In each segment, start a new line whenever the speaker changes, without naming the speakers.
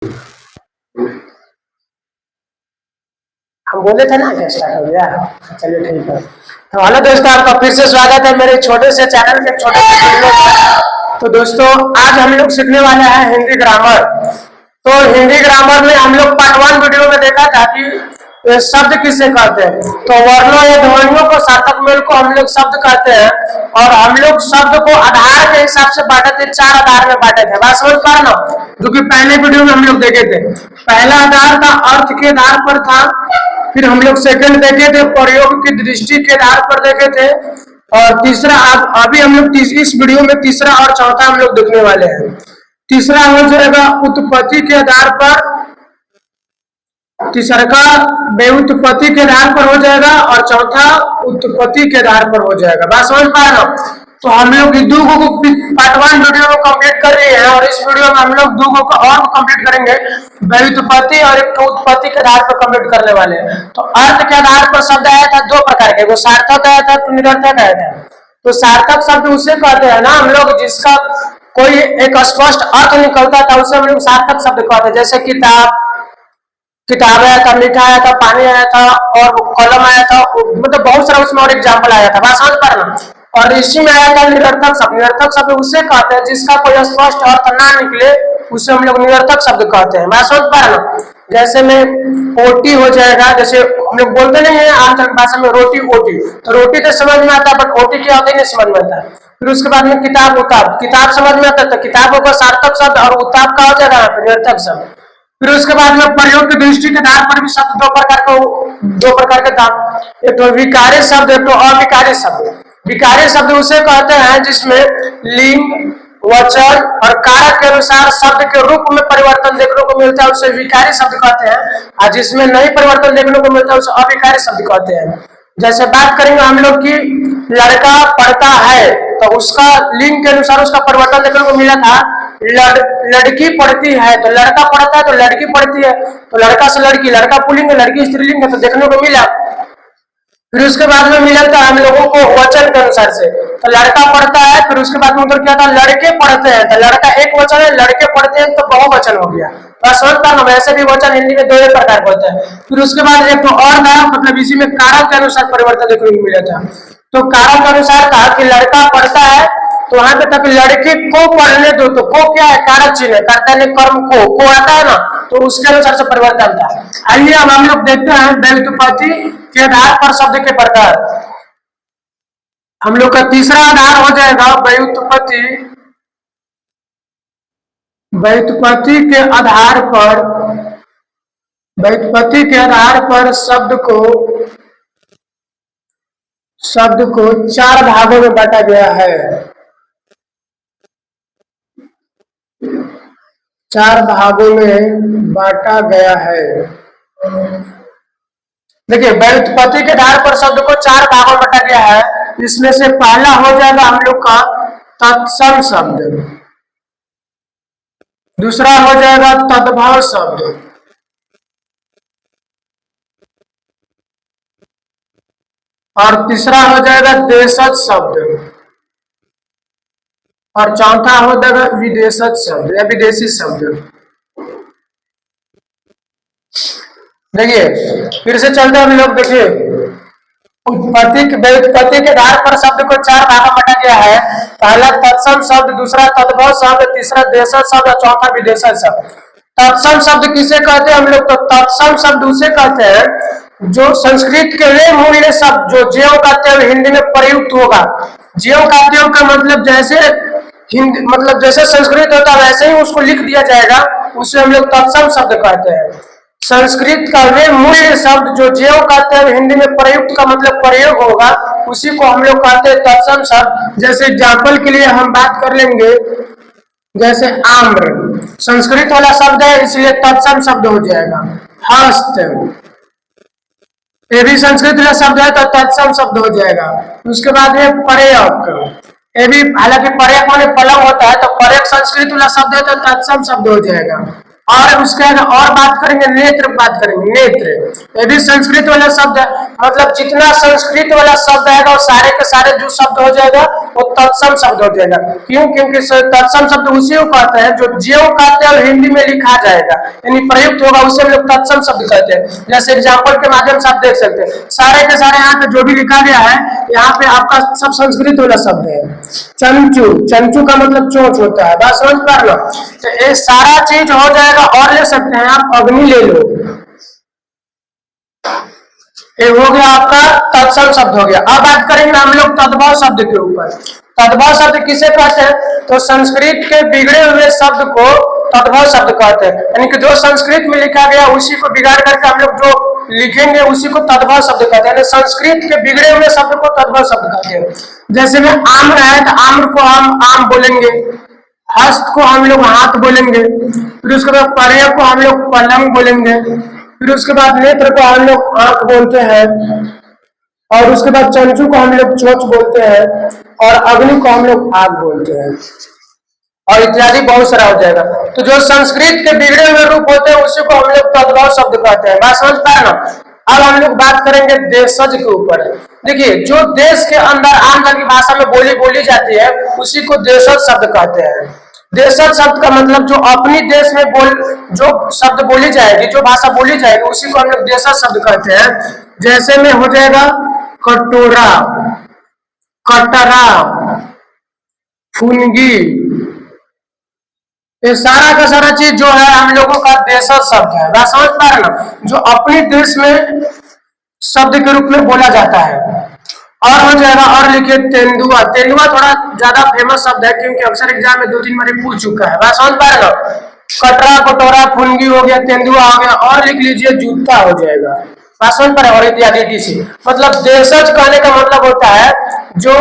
हम बोले थे ना क्या स्टार्ट हो गया। चलिए ठीक है। तो हेलो दोस्तों, आपका फिर से स्वागत है मेरे छोटे से चैनल के छोटे से वीडियो में। तो दोस्तों आज हम लोग सीखने वाले हैं हिंदी ग्रामर। तो हिंदी ग्रामर में हम लोग पार्ट 1 वीडियो में देखा था कि शब्द किसे कहते हैं। तो वर्णों या ध्वनियों को सार्थक मेल को हम लोग शब्द कहते हैं। और हम लोग शब्द को आधार के हिसाब से बांटे थे, 4 आधार में बांटे थे। बात समझ पा रहे हो, जो कि पहले वीडियो में हम लोग देखे थे। पहला आधार था अर्थ के आधार पर था, फिर हम लोग सेकंड देखे थे प्रयोग की दृष्टि के आधार पर देखे थे, और तीसरा अभी हम लोग इस वीडियो में तीसरा और चौथा हम लोग देखने वाले हैं। तीसरा हो जाएगा उत्पत्ति के आधार पर, तीसरा का व्युत्पत्ति के आधार पर हो जाएगा, और चौथा उत्पत्ति के आधार पर हो जाएगा। बात समझ पा रहे हो। तो हम लोग दो को पार्ट 1 वीडियो को कंप्लीट कर रहे हैं, और इस वीडियो में हम लोग 2 को और कंप्लीट करेंगे। व्युत्पत्ति और एक उत्पत्ति के आधार पर कंप्लीट करने वाले हैं। तो अर्थ के आधार पर शब्द आया था 2 प्रकार के, वो सार्थक आया था, तो निरर्थक आया था। तो सार्थक शब्द उसे कहते हैं ना हम लोग जिसका कोई एक स्पष्ट अर्थ निकलता था, उसे हम लोग सार्थक शब्द कहते हैं। जैसे किताब आया था, मीठा आया था, पानी आया था, और कलम आया था, मतलब बहुत सारा उसमें और एग्जाम्पल आया था। बात समझ पा रहे हैं। और इसी में आया था निरर्थक शब्द। निरर्थक शब्द उसे कहते हैं जिसका कोई स्पष्ट अर्थ ना निकले, उसे हम लोग निरर्थक शब्द कहते हैं। बात समझ पा रहे हैं। जैसे में ओटी हो जाएगा, जैसे हम लोग बोलते नहीं है आम भाषा में रोटी ओटी, तो रोटी तो समझ में आता है, बट ओटी क्या होता है नहीं समझ में आता है। फिर उसके बाद में किताब उताब, किताब समझ में आता है, तो किताबों का सार्थक शब्द, और उताब का हो जाएगा निरर्थक शब्द। फिर उसके बाद में प्रयोग की दृष्टि के आधार पर भी शब्द दो प्रकार के था। एक तो विकार्य शब्द, एक तो अविकार्य शब्द। विकार्य शब्द उसे कहते हैं जिसमें लिंग, वचन और कारक के अनुसार शब्द के रूप में परिवर्तन देखने को मिलता है, उसे विकार्य शब्द कहते हैं। और जिसमें नहीं परिवर्तन देखने को मिलता है उसे अविकार्य शब्द कहते हैं। जैसे बात करेंगे हम लोग की लड़का पढ़ता है, तो उसका लिंग के अनुसार उसका परिवर्तन देखने को मिला था। लड़की पढ़ती है, तो लड़का पढ़ता है तो लड़की पढ़ती है, तो लड़का से लड़की, लड़का पुल्लिंग है, लड़की स्त्रीलिंग है, तो देखने को मिला। फिर उसके बाद में मिला था हम लोगों को वचन के अनुसार से, तो लड़का पढ़ता है, फिर उसके बाद में उधर क्या था लड़के पढ़ते हैं, तो लड़का एक वचन है, लड़के पढ़ते हैं तो बहुवचन हो गया। समझता ना, वैसे भी वचन हिंदी में 2 प्रकार के होते हैं। फिर उसके बाद एक तो और था, मतलब इसी में कारक के अनुसार परिवर्तन देखने को मिला था। तो कारक के अनुसार था कि लड़का पढ़ता है, तो वहां पे तक लड़के को पढ़ने दो, तो को क्या है कारक चिन्ह है, कर्ता ने कर्म को आता है ना, तो उसके अनुसार से परिवर्तन था। आइए अब हम लोग देखते हैं व्युत्पत्ति के आधार पर शब्द के प्रकार। हम लोग का तीसरा आधार हो जाएगा व्युत्पत्ति। व्युत्पत्ति के आधार पर शब्द को 4 भागों में बांटा गया है। 4 भागों में बांटा गया है। देखिए व्युत्पत्ति के आधार पर शब्द को 4 भागों में बांटा गया है। इसमें से पहला हो जाएगा हम लोग का तत्सम शब्द, दूसरा हो जाएगा तद्भव शब्द, और तीसरा हो जाएगा देशज शब्द, और चौथा हो जाएगा विदेशज शब्द या विदेशी शब्द। देखिए फिर से चलते हैं हम लोग। देखिए व्युत्पत्ति के आधार पर शब्द को 4 भागों में बांटा गया है। पहला तत्सम शब्द, दूसरा तद्भव शब्द, तीसरा देशज शब्द और चौथा विदेशज शब्द। तत्सम शब्द किसे कहते हैं हम लोग, तो तत्सम शब्द उसे कहते हैं जो संस्कृत के वे मूल्य शब्द जो ज्यों का त्यों हिंदी में प्रयुक्त होगा। ज्यों का त्यों का मतलब जैसे हिंदी, मतलब जैसे संस्कृत होता है वैसे ही उसको लिख दिया जाएगा, उसे हम लोग तत्सम शब्द कहते हैं। संस्कृत का वे मूल्य शब्द जो ज्यों का त्यों हिंदी में प्रयुक्त का मतलब प्रयोग होगा, उसी को हम लोग कहते हैं तत्सम शब्द। जैसे एग्जाम्पल के लिए हम बात कर लेंगे, जैसे आम्र संस्कृत वाला शब्द है, इसलिए तत्सम शब्द हो जाएगा। हस्त ये भी संस्कृत वाला शब्द है, तो तत्सम शब्द हो जाएगा। उसके बाद में पर्यक, ये भी हालांकि पर्यक माने पलंग होता है, तो पर्यक संस्कृत वाला शब्द है, तो तत्सम शब्द हो जाएगा। और उसके और बात करेंगे नेत्र, नेत्र ये भी संस्कृत वाला शब्द है, मतलब जितना संस्कृत वाला शब्द आएगा वो सारे के सारे जो शब्द हो जाएगा वो तत्सम शब्द हो जाएगा। क्यों? क्योंकि तत्सम शब्द उसी को कहते हैं जो ज्यों कहते हैं और हिंदी में लिखा जाएगा, यानी प्रयुक्त होगा, उसे हम लोग तत्सम शब्द कहते हैं। जैसे एग्जाम्पल के माध्यम से आप देख सकते हैं, सारे के सारे यहाँ पे जो भी लिखा गया है, यहाँ पे आपका सब संस्कृत वाला शब्द है। चंचू, चंचू का मतलब चोंच होता है, बात समझ पा रहे हो? तो ये सारा चीज हो जाएगा। और ले सकते हैं आप अग्नि ले लो, ये हो गया आपका तत्सम शब्द हो गया। अब बात करेंगे हम लोग तद्भव शब्द के ऊपर। तद्भव शब्द किसे कहते हैं? तो संस्कृत के बिगड़े हुए शब्द को तद्भव शब्द कहते हैं, यानी कि जो संस्कृत में लिखा गया उसी को बिगाड़ करके हम लोग जो लिखेंगे उसी को तद्भव शब्द कहते हैं। संस्कृत के बिगड़े हुए शब्द को तद्भव शब्द कहते हैं। जैसे में आम्र है तो आम्र को हम आम बोलेंगे, हस्त को हम लोग हाथ बोलेंगे, फिर उसके बाद पर्य को हम लोग पलंग बोलेंगे, फिर उसके बाद नेत्र को हम लोग आंख बोलते हैं, और उसके बाद चंचू को हम लोग चोंच बोलते हैं, और अग्नि को हम लोग आग बोलते हैं, और इत्यादि बहुत सारा हो जाएगा। तो जो संस्कृत के बिगड़े हुए रूप होते हैं उसी को हम लोग तद्भव शब्द कहते हैं। बात समझ पाए ना? अब हम लोग बात करेंगे देशज के ऊपर। देखिए, जो देश के अंदर आम जनता की भाषा में बोली जाती है उसी को देशज शब्द कहते हैं। देशज शब्द का मतलब जो अपनी देश में जो शब्द बोली जाएगी, जो भाषा बोली जाएगी उसी को हम लोग देशज शब्द कहते हैं। जैसे में हो जाएगा कटोरा, कटरा, फुनगी, ये सारा का सारा चीज जो है हम लोगों का देशज शब्द है। बात समझ पा रहे ना? जो अपने देश में शब्द के रूप में बोला जाता है। और हो जाएगा, और लिखिए तेंदुआ। तेंदुआ थोड़ा ज्यादा फेमस शब्द है क्योंकि अक्सर एग्जाम में 2-3 बार पूछ चुका है। बात समझ पा रहे ना? कटरा, कटोरा, फुनगी हो गया, तेंदुआ हो गया, और लिख लीजिए जूता हो जाएगा। बात समझ पा रहे? और इत्यादि से मतलब देशज कहने का मतलब होता है जो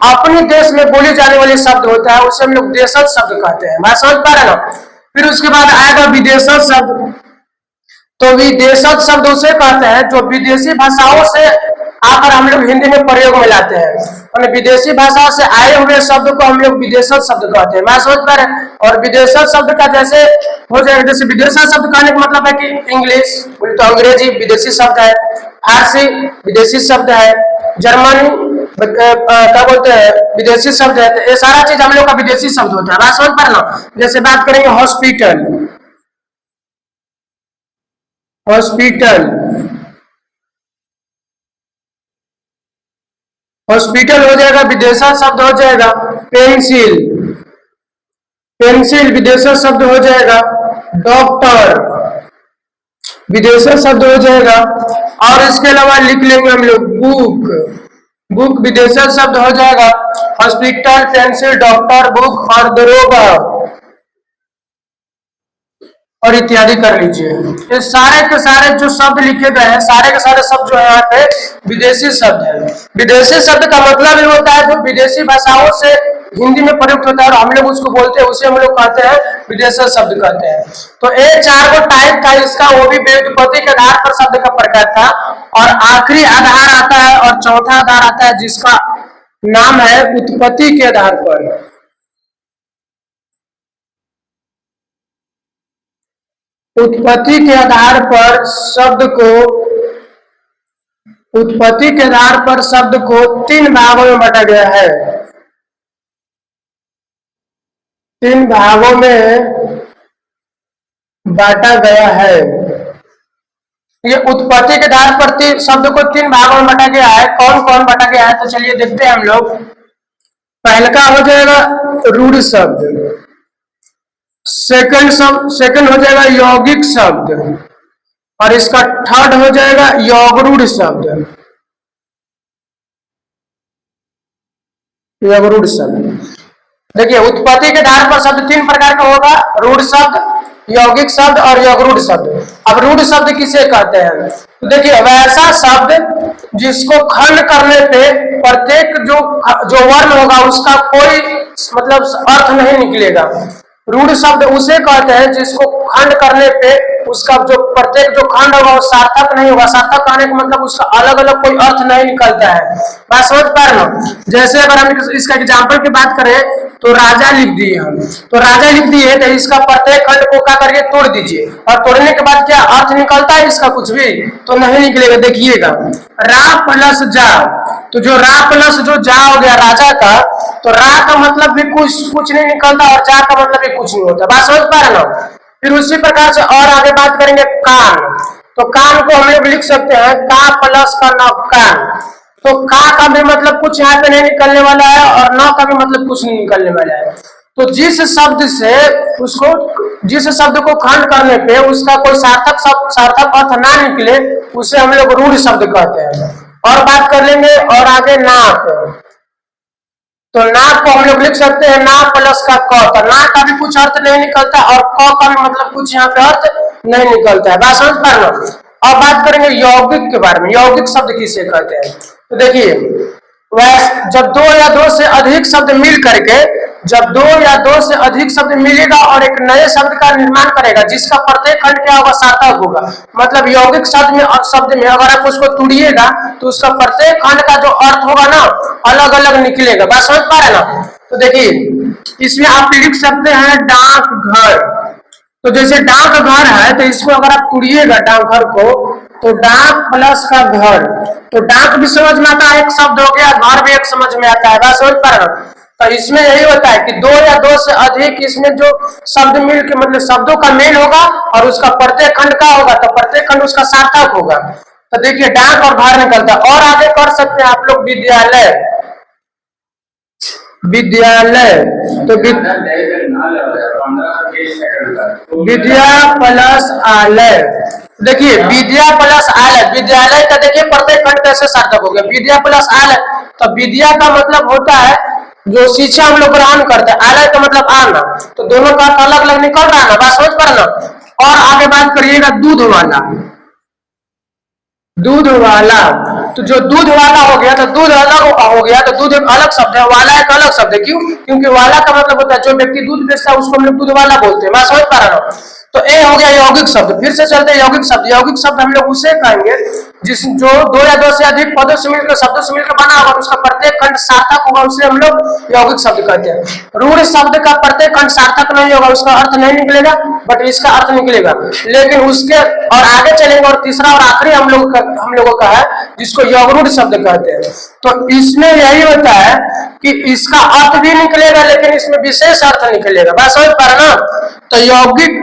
अपने देश में बोली जाने वाले शब्द होता है उसे हम लोग देशज शब्द कहते हैं। बात समझ पा रहे ना? फिर उसके बाद आएगा विदेशज शब्द। तो विदेशज शब्द उसे कहते हैं जो विदेशी भाषाओं से आकर हम लोग हिंदी में प्रयोग में लाते हैं, और विदेशी भाषा से आए हुए शब्द को हम लोग विदेशज शब्द कहते हैं। मैं समझ पा रहे? और विदेशज शब्द का जैसे हो जाएगा, जैसे विदेशज शब्द कहने का मतलब है कि इंग्लिश बोले तो अंग्रेजी विदेशी शब्द है, फारसी विदेशी शब्द है, जर्मनी क्या बोलते हैं विदेशी शब्द है। तो ये सारा चीज हम लोग का विदेशी शब्द होता है। बात समझ पा रहे ना? जैसे बात करेंगे हॉस्पिटल, हॉस्पिटल, हॉस्पिटल हो जाएगा विदेशज शब्द हो जाएगा। पेंसिल, पेंसिल विदेशज शब्द हो जाएगा। डॉक्टर विदेशज शब्द हो जाएगा। और इसके अलावा लिख लेंगे हम लोग बुक, बुक विदेशज शब्द हो जाएगा। हॉस्पिटल, पेंसिल, डॉक्टर, बुक और दरोगा और इत्यादि कर लीजिए। ये सारे के सारे जो शब्द लिखे गए हैं, सारे के सारे शब्द जो है यहाँ पे विदेशी शब्द है। विदेशी शब्द का मतलब ये होता है जो विदेशी भाषाओं से हिंदी में प्रयुक्त होता है और हम लोग उसको बोलते हैं, उसे हम लोग कहते हैं विदेशी शब्द कहते हैं। तो ये 4 गो टाइप था इसका, वो भी व्युत्पत्ति के आधार पर शब्द का प्रकार था। और आखिरी आधार आता है और चौथा आधार आता है जिसका नाम है उत्पत्ति के आधार पर। उत्पत्ति के आधार पर शब्द को, उत्पत्ति के आधार पर शब्द को 3 भागों में बांटा गया है। 3 भागों में बांटा गया है। ये उत्पत्ति के आधार पर शब्द को 3 भागों में बांटा गया है। कौन कौन बांटा गया है तो चलिए देखते हैं हम लोग। पहले का हो जाएगा रूढ़ शब्द, सेकंड हो जाएगा यौगिक शब्द, और इसका थर्ड हो जाएगा यौगरूढ़ शब्द। यौगरूढ़ शब्द देखिए, उत्पत्ति के आधार पर शब्द 3 प्रकार का होगा, रूढ़ शब्द, यौगिक शब्द और यौगरूढ़ शब्द। अब रूढ़ शब्द किसे कहते हैं तो देखिए, वैसा शब्द जिसको खंड करने पे प्रत्येक जो वर्ण होगा उसका कोई मतलब अर्थ नहीं निकलेगा। रूढ़ शब्द उसे कहते हैं जिसको खंड करने पे उसका जो प्रत्येक जो खंड होगा वो सार्थक नहीं होगा। सार्थक कहने का मतलब उसका अलग अलग कोई अर्थ नहीं निकलता है। बात समझ पा रहे हो? जैसे अगर हम इसका एग्जाम्पल की बात करें तो राजा लिख दिए हम, तो राजा लिख दिए तो इसका प्रत्येक खंड को क्या करके तोड़ दीजिए, और तोड़ने के बाद क्या अर्थ निकलता है इसका? कुछ भी तो नहीं निकलेगा। देखिएगा रा प्लस जा, तो जो रा प्लस जो जा हो गया राजा का, तो रा का मतलब भी कुछ कुछ नहीं निकलता और जा का मतलब भी कुछ नहीं होता। बात समझ पा रहे ना। फिर उसी प्रकार से और आगे बात करेंगे कान। तो कान को हम लोग लिख सकते हैं का प्लस का न कान। तो का भी मतलब कुछ यहाँ पे नहीं निकलने वाला है और न का भी मतलब कुछ नहीं निकलने वाला है। तो जिस शब्द से उसको जिस शब्द को खंड करने पे उसका कोई सार्थक अर्थ ना निकले उसे हम लोग रूढ़ शब्द कहते हैं। और बात कर लेंगे और आगे नाक। तो नाक को हम लोग लिख सकते हैं ना प्लस का क। तो नाक का भी कुछ अर्थ नहीं निकलता और क का भी मतलब कुछ यहाँ पे अर्थ नहीं निकलता है। बात समझ पा रहे हो। अब बात करेंगे यौगिक के बारे में। यौगिक शब्द किसे कहते हैं। तो देखिए जब दो या दो से अधिक शब्द मिल करके जब दो या दो से अधिक शब्द मिलेगा और एक नए शब्द का निर्माण करेगा जिसका प्रत्येक खंड क्या होगा सार्थक होगा। मतलब यौगिक शब्द में अगर आप उसको तोड़िएगा तो उसका प्रत्येक खंड का जो अर्थ होगा ना अलग अलग निकलेगा। बात समझ पा रहे ना। तो देखिए इसमें आप लिख सकते हैं डाक घर। तो जैसे डाक घर है तो इसको अगर आप तोड़िएगा डाकघर को तो डाक प्लस का घर। तो डाक भी समझ में आता है एक शब्द हो गया, घर भी एक समझ में आता है। बात समझ पा रहे हो। तो इसमें यही होता है कि दो या दो से अधिक इसमें जो शब्द मिल के मतलब शब्दों का मेल होगा और उसका प्रत्येक खंड का होगा तो प्रत्येक खंड उसका सार्थक होगा। तो देखिए डाक और घर निकलता है। और आगे कर सकते हैं आप लोग विद्यालय। विद्यालय तो विद्या प्लस आलय। देखिए विद्या प्लस आलय। विद्यालय का देखिए प्रत्येक खंड कैसे सार्थक हो गया विद्या प्लस आलय। तो विद्या का मतलब होता है जो शिक्षा हम लोग ग्रहण करते हैं। आलय का मतलब आना। तो दोनों का अलग अलग निकल रहा है ना। बात समझ पा रहे ना। और आगे बात करिएगा दूध वाला। दूध वाला तो जो दूध वाला हो गया तो दूध अलग हो गया तो दूध एक अलग शब्द है, वाला एक अलग शब्द है। क्यों? क्योंकि वाला का मतलब होता है जो व्यक्ति दूध बेचता है उसको हम लोग दूध वाला बोलते हैं। मैं समझ पा रहा हूँ। तो ए हो गया यौगिक शब्द। फिर से चलते हैं यौगिक शब्द। यौगिक शब्द हम लोग उसे कहेंगे जिस जो दो या दो से अधिक पदों से मिलकर शब्दों से मिलकर बना होगा उसका प्रत्येक खंड सार्थक होगा उसे हम लोग यौगिक शब्द कहते हैं। रूढ़ शब्द का प्रत्येक खंड सार्थक नहीं होगा उसका अर्थ नहीं निकलेगा बट इसका अर्थ निकलेगा। लेकिन उसके और आगे चलेंगे और तीसरा और आखिरी हम लोगों का है जिसको यौगरूढ़ शब्द कहते हैं। तो इसमें यही होता है कि इसका अर्थ भी निकलेगा लेकिन इसमें विशेष अर्थ निकलेगा। बात समझ पा रहे ना। तो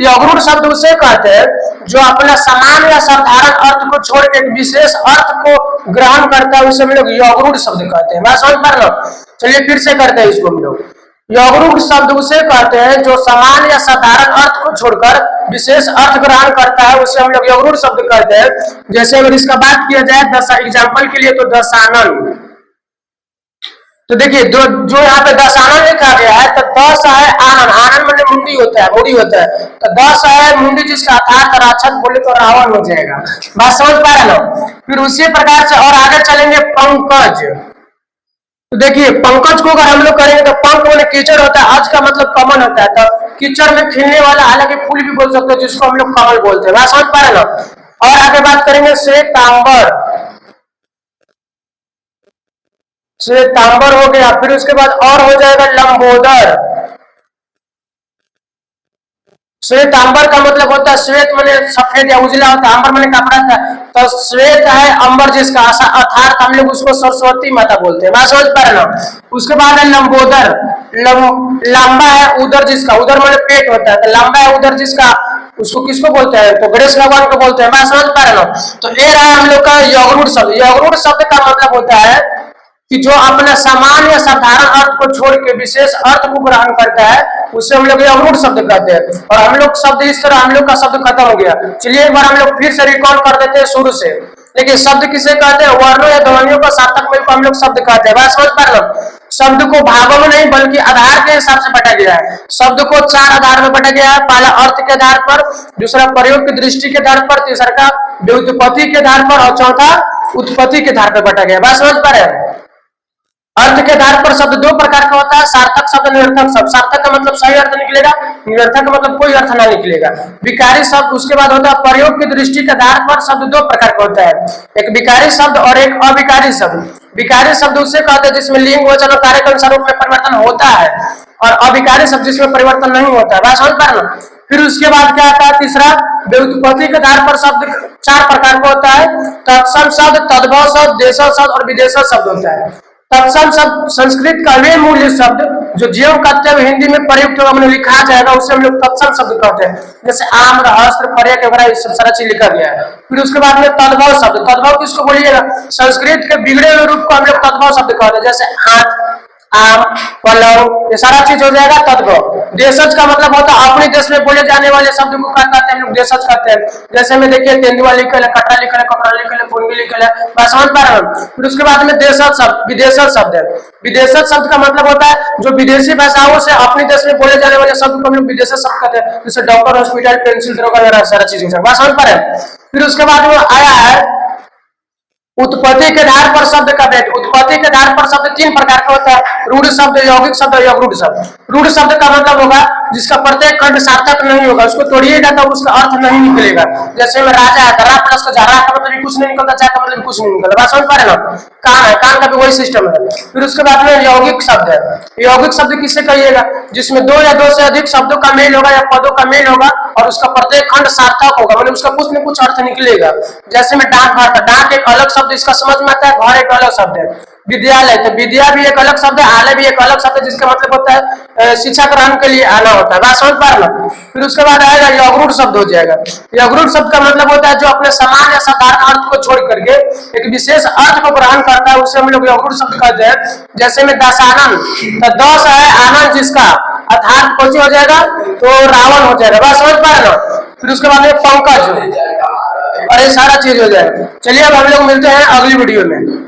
यौगरूढ़ शब्द उसे कहते हैं जो अपना समान या साधारण अर्थ को छोड़ के विशेष अर्थ को ग्रहण करता है उसे हम लोग यौगरूढ़ शब्द कहते हैं। बात समझ पा रहे ना। चलिए फिर से करते हैं इसको हम लोग। यौगरूढ़ शब्द उसे कहते हैं जो समान या साधारण अर्थ को छोड़कर विशेष अर्थ ग्रहण करता है उसे हम लोग यौगरूढ़ शब्द कहते हैं। जैसे अगर इसका बात किया जाए एग्जाम्पल के लिए तो दशानन। तो देखिए जो यहाँ पे दशानन लिखा गया है तो दस है आनंद। आनंद मतलब मुंडी होता है, मुड़ी होता है। तो दस है मुंडी जिसका अर्थात राक्षस बोले तो रावण हो जाएगा। बात समझ पा रहे ना। फिर उसी प्रकार से और आगे चलेंगे पंकज। तो देखिए पंकज को अगर हम लोग करेंगे तो पंक मैंने कीचड़ होता है, अज का मतलब कमल होता है। तो कीचड़ में खिलने वाला हालांकि फूल भी बोल सकते हैं जिसको हम लोग कमल बोलते हैं। बात समझ पा रहे ना। और आगे बात करेंगे श्वेतांबर। श्वेतांबर हो गया। फिर उसके बाद और हो जाएगा लंबोदर। श्वेतांबर का मतलब होता है श्वेत माने सफेद या उजला होता है, अंबर माने कपड़ा था। तो श्वेत है अंबर जिसका अर्थात हम लोग उसको सरस्वती माता बोलते हैं। बात समझ पा रहे ना। उसके बाद है लंबोदर। लंबा है उदर जिसका, उदर माने पेट होता है। तो लंबा है उदर जिसका उसको किसको बोलते हैं तो गणेश भगवान को बोलते हैं। बात समझ पा रहे ना। तो ये रहा हम लोग का यौगरूढ़ शब्द। यौगरूढ़ शब्द का मतलब होता है कि जो अपना समान या साधारण अर्थ को छोड़ के विशेष अर्थ को ग्रहण करता है उसे हम लोग यौगरूढ़ शब्द कहते हैं। और हम लोग शब्द इस तरह हम लोग का शब्द खत्म हो गया। चलिए एक बार हम लोग फिर से रिकॉर्ड कर देते हैं शुरू से। लेकिन शब्द किसे कहते हैं? वर्णों या ध्वनियों का सार्थक मेल को हम लोग शब्द कहते हैं। बात समझ पा रहे हो। शब्द को भागों में नहीं बल्कि आधार के हिसाब से बांटा गया है। शब्द को चार आधार में बांटा गया है। पहला अर्थ के आधार पर, दूसरा प्रयोग की दृष्टि के आधार पर, तीसरा का व्युत्पत्ति के आधार पर और चौथा उत्पत्ति के आधार पर बांटा गया। बात समझ पा रहे हैं। अर्थ के आधार पर शब्द दो प्रकार का होता है, सार्थक शब्द, निरर्थक शब्द। सार्थक का मतलब सही अर्थ निकलेगा, निरर्थक का मतलब कोई अर्थ ना निकलेगा। विकारी शब्द उसके बाद होता है प्रयोग की दृष्टि के आधार पर शब्द दो प्रकार का होता है, एक विकारी शब्द और एक अविकारी शब्द। विकारी शब्द उसे कहते हैं जिसमें लिंग वचन और कार्य के अनुसार रूप में परिवर्तन होता है, और अविकारी शब्द जिसमें परिवर्तन नहीं होता है। बात समझ पा रहे हैं। फिर उसके बाद क्या आता है तीसरा, व्युत्पत्ति के आधार पर शब्द चार प्रकार का होता है, तत्सम शब्द, तद्भव शब्द, देशज शब्द और विदेशज शब्द होता है। तत्सम शब्द संस्कृत का वे मूल्य शब्द जो जीव कर्तव्य हिंदी में प्रयुक्त होगा, मतलब लिखा जाएगा, उसे हम लोग तत्सम शब्द कहते हैं। जैसे आम, हस्त्र, पर्यक वगैरह ये सब सारा चीज लिखा गया है। फिर उसके बाद में तद्भव शब्द, तद्भव किसको बोलिएगा? संस्कृत के बिगड़े हुए रूप को हम लोग तद्भव शब्द कहते हैं। जैसे हाथ, आम, पलव, ये सारा चीज हो जाएगा तद्भव। देशज का मतलब होता है अपने देश में बोले जाने वाले शब्द को क्या कहते हैं? हम लोग देशज कहते हैं। जैसे में देखिए तेंदुआ लिखल है, कटरा लिखल है, कपड़ा लिखल है, फुनगी लिखल है, बस समझ पा रहे हैं। फिर उसके बाद में देशज शब्द, विदेशज शब्द है। विदेशज शब्द का मतलब होता है जो विदेशी भाषाओं से अपने देश में बोले जाने वाले शब्द को हम लोग विदेशज शब्द कहते हैं। जैसे डॉक्टर, हॉस्पिटल, पेंसिल, दरोगा वगैरह सारा चीज हो जाएगा, बस समझ पा रहे हैं। फिर उसके बाद में आया है उत्पत्ति के आधार पर शब्द का भेद। उत्पत्ति के आधार पर शब्द तीन प्रकार का होता है, रूढ़ शब्द, यौगिक शब्द और अरूढ़ शब्द। रूढ़ शब्द का मतलब होगा जिसका प्रत्येक खंड सार्थक नहीं होगा, उसको तोड़िएगा तो उसका अर्थ नहीं निकलेगा। जैसे में राजा है, रा प्लस का रा का मतलब कुछ नहीं निकलता, जा का मतलब कुछ नहीं निकलता, बात समझ पा रहे ना? कान है, कान का भी वही सिस्टम है। फिर उसके बाद में यौगिक शब्द है। यौगिक शब्द किससे कहिएगा? जिसमें दो या दो से अधिक शब्दों का मेल होगा या पदों का मेल होगा और उसका प्रत्येक खंड सार्थक होगा, मतलब उसका कुछ न कुछ अर्थ निकलेगा। जैसे में डाक घर था, डाक एक अलग शब्द इसका समझ में आता है, घर एक अलग शब्द है। विद्यालय, तो विद्या भी एक अलग शब्द है, आलय भी एक अलग शब्द है, जिसका मतलब होता है शिक्षा ग्रहण के लिए आना होता है, बात समझ पा रहे ना? फिर उसके बाद आएगा यौगरूढ़ शब्द हो जाएगा। यौगरूढ़ शब्द का मतलब होता है जो अपने समान या साधारण अर्थ को छोड़ करके एक विशेष अर्थ को ग्रहण करता है, उसे हम लोग यौगरूढ़ शब्द कहते हैं। जैसे में दशानन, तो दस है आनंद जिसका, अर्थात कौन हो जाएगा? तो रावण हो जाएगा, बात समझ पा रहे ना? फिर उसके बाद में पंकज, और ये सारा चीज हो जाएगा। चलिए अब हम लोग मिलते हैं अगली वीडियो में।